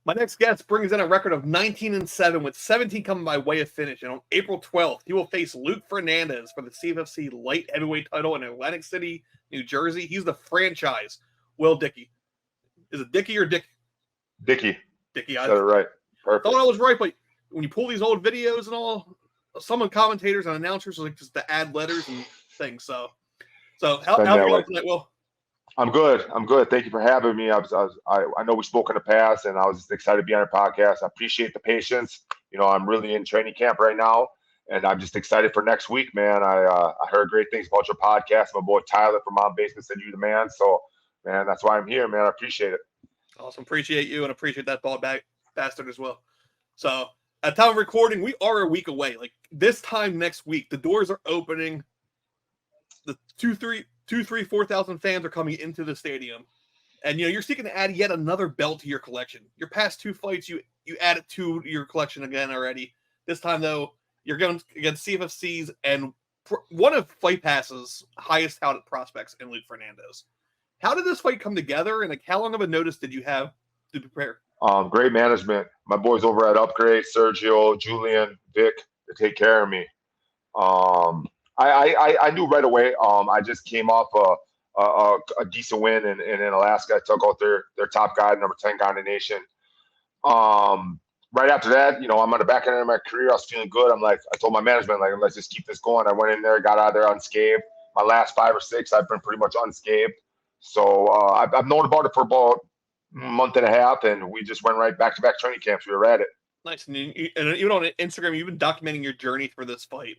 My next guest brings in a record of 19-7 with 17 coming by way of finish. And on April 12th, he will face Luke Fernandez for the CFFC light heavyweight title in Atlantic City, New Jersey. He's the franchise Will Dicke. Is it Dicke or Dick? Dicke. Dicke. Said it right. Perfect. Thought I was right, but when you pull these old videos and all, some commentators and announcers are like just to add letters and things. So how are you doing tonight, Will? I'm good. Thank you for having me. I know we spoke in the past, and I was just excited to be on your podcast. I appreciate the patience. I'm really in training camp right now, and I'm just excited for next week, man. I heard great things about your podcast. My boy Tyler from Mom Basement said you're the man. So, man, that's why I'm here, man. I appreciate it. Awesome. Appreciate you, and appreciate that bald bastard as well. So, at time of recording, we are a week away. Like, this time next week, the doors are opening. The 4,000 fans are coming into the stadium, and you're seeking to add yet another belt to your collection. Your past two fights, you added to your collection again already. This time though, you're going against CFFC's and one of Fight Pass's highest touted prospects in Luke Fernandez. How did this fight come together, and like how long of a notice did you have to prepare? Great management. My boys over at Upgrade, Sergio, Julian, Vic, to take care of me. I knew right away. I just came off a decent win in Alaska. I took out their top guy, number 10 guy in the nation. Right after that, I'm on the back end of my career. I was feeling good. I told my management, let's just keep this going. I went in there, got out of there unscathed. My last 5 or 6, I've been pretty much unscathed. So I've known about it for about a month and a half, and we just went right back-to-back training camps. We were at it. Nice. And even on Instagram, you've been documenting your journey for this fight.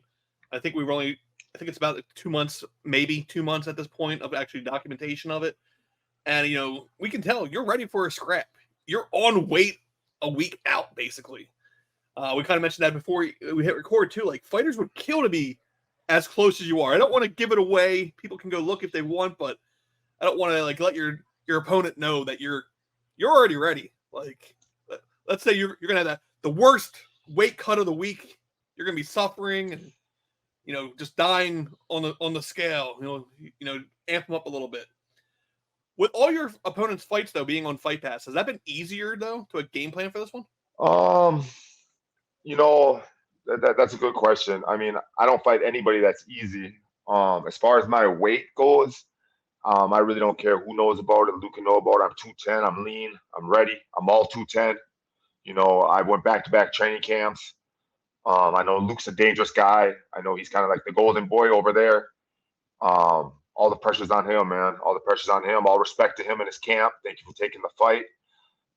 I think it's about 2 months, maybe 2 months at this point of actually documentation of it. And, we can tell you're ready for a scrap. You're on weight a week out, basically. We kind of mentioned that before we hit record, too. Like, fighters would kill to be as close as you are. I don't want to give it away. People can go look if they want, but I don't want to, let your opponent know that you're already ready. Like, let's say you're going to have the worst weight cut of the week. You're going to be suffering and, just dying on the scale, amp them up a little bit. With all your opponent's fights, though, being on Fight Pass, has that been easier, though, to a game plan for this one? That's a good question. I mean, I don't fight anybody that's easy. As far as my weight goes, I really don't care who knows about it. Luke can know about it. I'm 210. I'm lean. I'm ready. I'm all 210. I went back-to-back training camps. I know Luke's a dangerous guy. I know he's kind of like the golden boy over there. All the pressure's on him, man. All the pressure's on him. All respect to him and his camp. Thank you for taking the fight.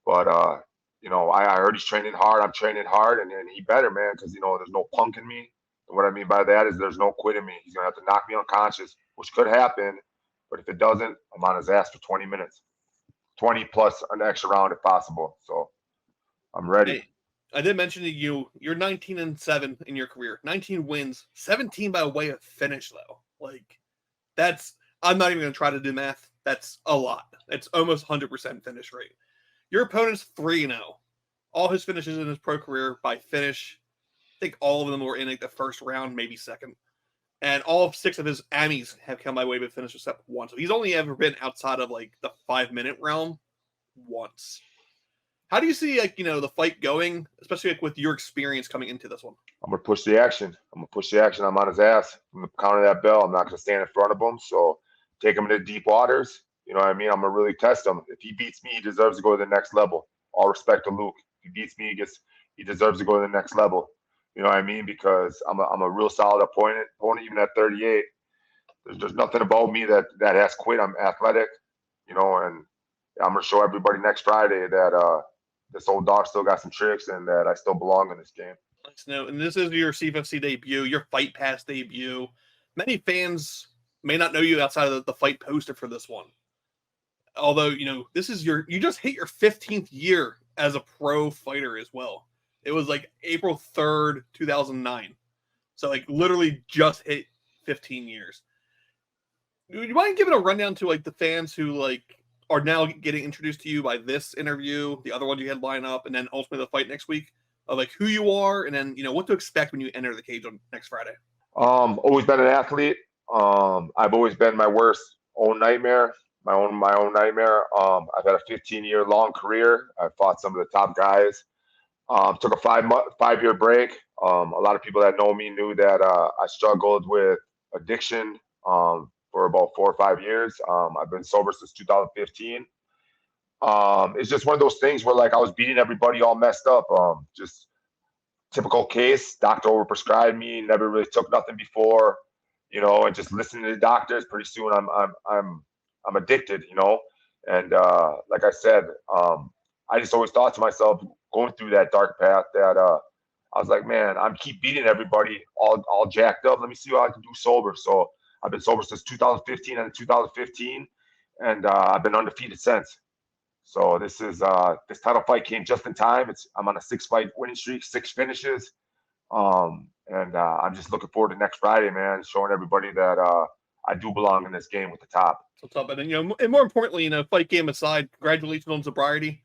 But, I heard he's training hard. I'm training hard, and he better, man, because, there's no punk in me. And what I mean by that is there's no quit in me. He's going to have to knock me unconscious, which could happen. But if it doesn't, I'm on his ass for 20 minutes. 20 plus an extra round if possible. So I'm ready. Hey, I did mention to you, you're 19-7 in your career. 19 wins, 17 by way of finish, though. Like, I'm not even going to try to do math. That's a lot. It's almost 100% finish rate. Your opponent's 3-0. All his finishes in his pro career by finish. I think all of them were in the first round, maybe second. And all 6 of his Amis have come by way of finish except one. So he's only ever been outside of the 5-minute realm once. How do you see the fight going, especially with your experience coming into this one? I'm gonna push the action. I'm on his ass from the count of that bell. I'm not gonna stand in front of him. So take him into deep waters. You know what I mean? I'm gonna really test him. If he beats me, he deserves to go to the next level. All respect to Luke. If he beats me, he deserves to go to the next level. You know what I mean? Because I'm a real solid opponent even at 38. There's nothing about me that has quit. I'm athletic, and I'm gonna show everybody next Friday that this old dog still got some tricks and that I still belong in this game. Nice to know. And this is your CFFC debut, your Fight Pass debut. Many fans may not know you outside of the fight poster for this one. Although, this is you just hit your 15th year as a pro fighter as well. It was April 3rd, 2009. So literally just hit 15 years. Do you mind giving a rundown to the fans who are now getting introduced to you by this interview, the other one you had lined up, and then ultimately the fight next week, of who you are, and then what to expect when you enter the cage on next Friday? Always been an athlete. I've always been my worst own nightmare. my own nightmare. I've had a 15-year long career. I've fought some of the top guys. Took a 5 year break. A lot of people that know me knew that I struggled with addiction for about 4 or 5 years. I've been sober since 2015. It's just one of those things where like I was beating everybody all messed up. Just typical case. Doctor overprescribed me. Never really took nothing before, and just listening to the doctors. Pretty soon I'm addicted, And like I said, I just always thought to myself, going through that dark path, that I was like, man, I'm keep beating everybody all jacked up. Let me see what I can do sober. So I've been sober since 2015 and 2015, and I've been undefeated since. So this title fight came just in time. I'm on a 6 fight winning streak, 6 finishes, and I'm just looking forward to next Friday, man, showing everybody that I do belong in this game with the top. What's up? And and more importantly, fight game aside, congratulations on sobriety.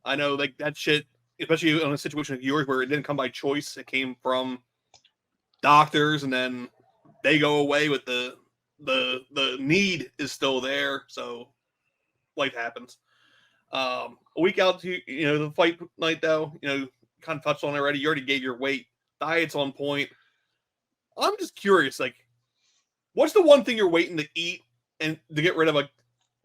I know like that shit, especially in a situation like yours where it didn't come by choice, it came from doctors, and then they go away with the need is still there. So life happens. A week out to the fight night though, kind of touched on it already. You already gave your weight, diet's on point. I'm just curious, like, what's the one thing you're waiting to eat and to get rid of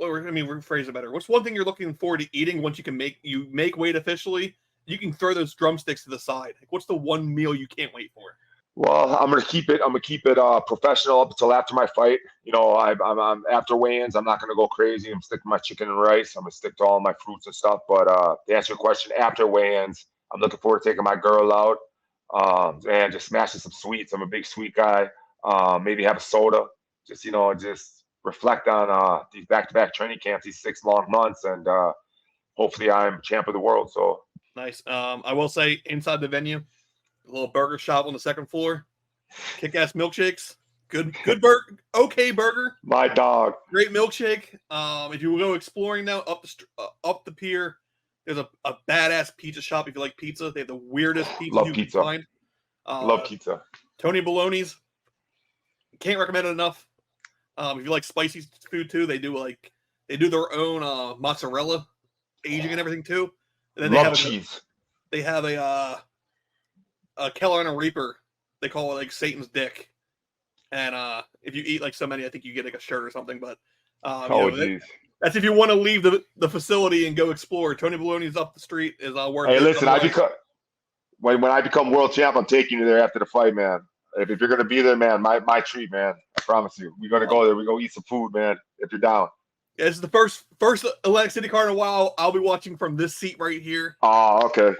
rephrase it better. What's one thing you're looking forward to eating once you make weight officially? You can throw those drumsticks to the side. Like, what's the one meal you can't wait for? Well, I'm gonna keep it professional up until after my fight. I'm after weigh-ins. I'm not gonna go crazy. I'm sticking to my chicken and rice. I'm gonna stick to all my fruits and stuff. But to answer your question, after weigh-ins, I'm looking forward to taking my girl out and just smashing some sweets. I'm a big sweet guy. Maybe have a soda. Just reflect on these back-to-back training camps, these 6 long months, and hopefully I'm champ of the world. So nice. I will say, inside the venue, a little burger shop on the second floor, kick-ass milkshakes, good burger, okay burger. My dog. Great milkshake. If you go exploring now up the pier, there's a badass pizza shop. If you like pizza, they have the weirdest pizza can find. Love pizza. Tony Baloney's. Can't recommend it enough. If you like spicy food too, they do their own mozzarella aging and everything too. And then love cheese. They have a Carolina Reaper. They call it like Satan's dick. And if you eat like so many, I think you get like a shirt or something. But that's if you want to leave the facility and go explore. Tony Baloney's up the street is worth. Hey, listen, when I become world champ, I'm taking you there after the fight, man. If you're gonna be there, man, my treat, man. I promise you. We're gonna go there. We go eat some food, man. If you're down. Yeah, this is the first Atlantic City card in a while. I'll be watching from this seat right here. Oh, okay.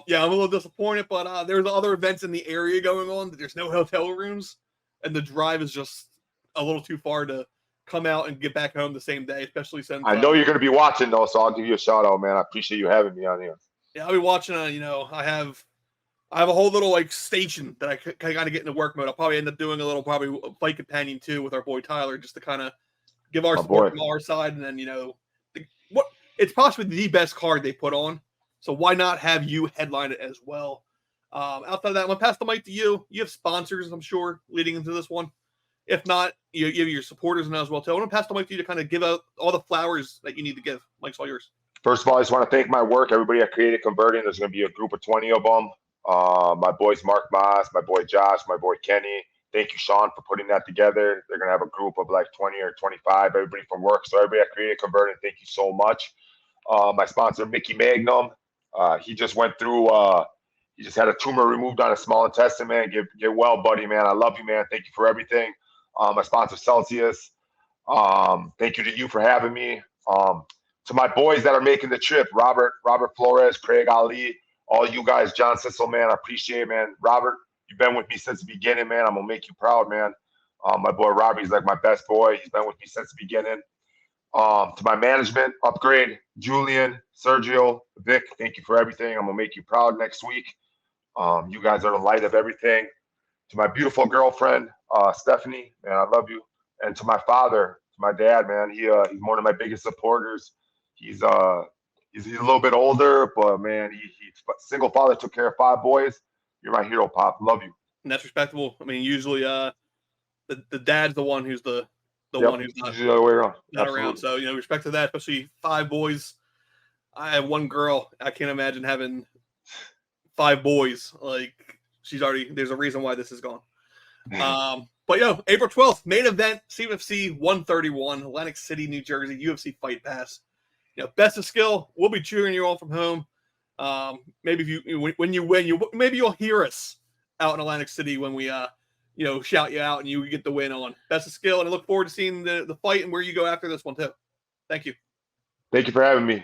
Yeah, I'm a little disappointed, but there's other events in the area going on. There's no hotel rooms, and the drive is just a little too far to come out and get back home the same day, especially since I know you're gonna be watching though, so I'll give you a shout out, man. I appreciate you having me on here. Yeah, I'll be watching. I have a whole little like station that I kind of get into work mode. I'll probably end up doing a little fight companion too with our boy Tyler, just to kind of give our support from our side, and then it's possibly the best card they put on. So why not have you headline it as well? Outside of that, I'm gonna pass the mic to you. You have sponsors, I'm sure, leading into this one. If not, you have your supporters now as well too. I want to pass the mic to you to kind of give out all the flowers that you need to give. Mike's all yours. First of all, I just want to thank my work. Everybody at Creative Converting. There's going to be a group of 20 of them. My boys Mark Moss, my boy Josh, my boy Kenny. Thank you, Sean, for putting that together. They're going to have a group of like 20 or 25, everybody from work. So everybody at Creative Converting, thank you so much. My sponsor, Mickey Magnum. He just went through, he just had a tumor removed on his small intestine, man. Get well, buddy, man. I love you, man. Thank you for everything. My sponsor, Celsius. Thank you to you for having me. To my boys that are making the trip, Robert Flores, Craig Ali, all you guys, John Sissel, man, I appreciate it, man. Robert, you've been with me since the beginning, man. I'm going to make you proud, man. My boy Robbie's like my best boy. He's been with me since the beginning. To my management, Upgrade, Julian, Sergio, Vic, thank you for everything. I'm going to make you proud next week. You guys are the light of everything. To my beautiful girlfriend, Stephanie, man, I love you. And to my father, to my dad, man, he's one of my biggest supporters. He's a little bit older, but man, he's a single father, took care of 5 boys. You're my hero, Pop. Love you. And that's respectable. I mean, usually the dad's the one who's the the Yep. one who's It's usually the other way around. not Absolutely. around. So, respect to that, especially 5 boys. I have 1 girl. I can't imagine having 5 boys. Like, there's a reason why this is gone. But April 12th, main event, CFFC 131, Atlantic City, New Jersey, UFC Fight Pass. Best of skill. We'll be cheering you all from home. Maybe if when you win, maybe you'll hear us out in Atlantic City when we shout you out and you get the win on best of skill. And I look forward to seeing the fight and where you go after this one too. Thank you. Thank you for having me.